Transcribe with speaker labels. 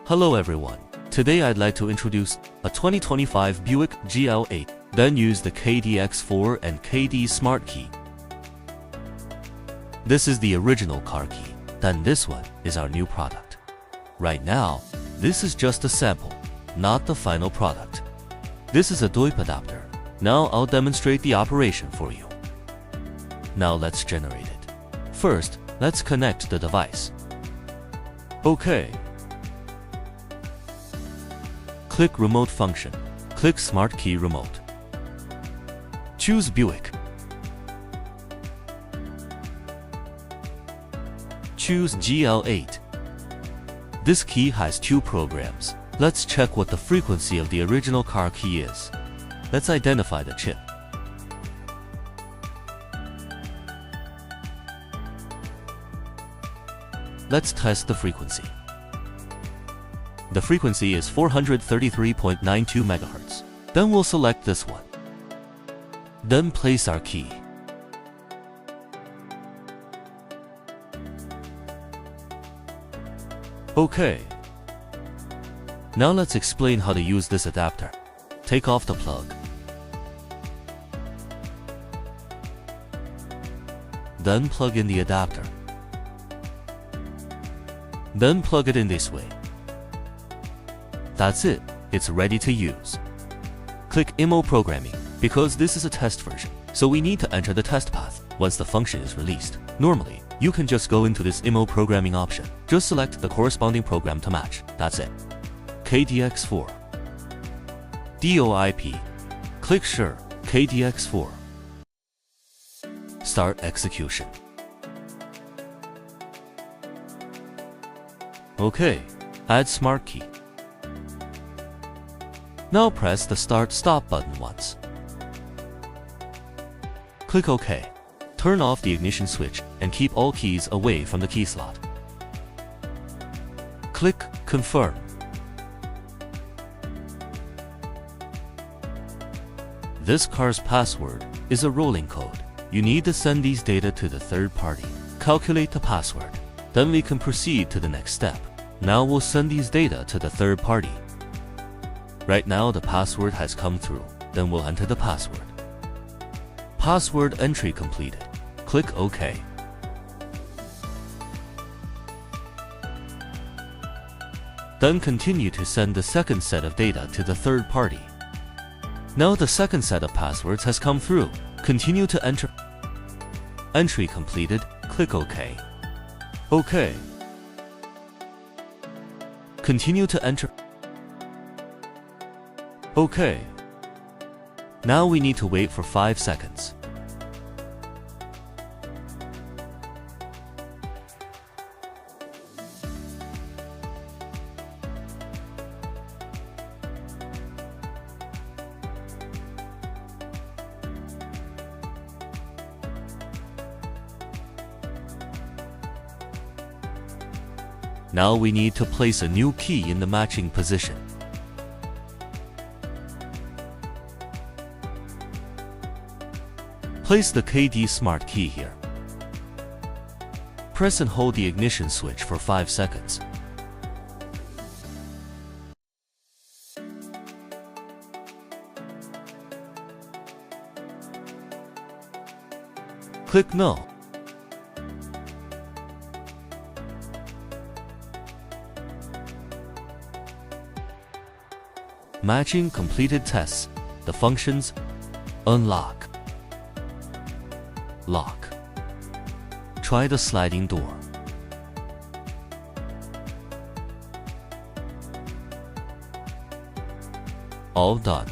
Speaker 1: Hello everyone. Today I'd like to introduce a 2025 Buick GL8, then use the Keydiy X4 and Keydiy Smart Key. This is the original car key, then this one is our new product. Right now, this is just a sample, not the final product. This is a DOIP adapter. Now I'll demonstrate the operation for you. Now let's generate it. First, let's connect the device. OK. Click Remote function. Click Smart Key Remote. Choose Buick. Choose GL8. This key has two programs. Let's check what the frequency of the original car key is. Let's identify the chip. Let's test the frequency. The frequency is 433.92 MHz. Then we'll select this one. Then place our key. OK. Now let's explain how to use this adapter. Take off the plug. Then plug in the adapter. Then plug it in this way. That's it. It's ready to use. Click IMO Programming, because this is a test version, so we need to enter the test path once the function is released. Normally, you can just go into this IMO Programming option. Just select the corresponding program to match. That's it. Keydiy X4. DOIP. Click Sure. Keydiy X4. Start execution. OK. Add Smart Key. Now press the Start/Stop button once. Click OK. Turn off the ignition switch and keep all keys away from the key slot. Click Confirm. This car's password is a rolling code. You need to send these data to the third party. Calculate the password. Then we can proceed to the next step. Now we'll send these data to the third party. Right now the password has come through. Then we'll enter the password. Password entry completed. Click OK. Then continue to send the second set of data to the third party. Now the second set of passwords has come through. Continue to enter. Entry completed. Click OK. OK. Continue to enter. OK. Now we need to wait for 5 seconds. Now we need to place a new key in the matching position. Place the Keydiy Smart Key here. Press and hold the ignition switch for 5 seconds. Click No. Matching completed tests. The functions: unlock, lock. Try the sliding door. All done.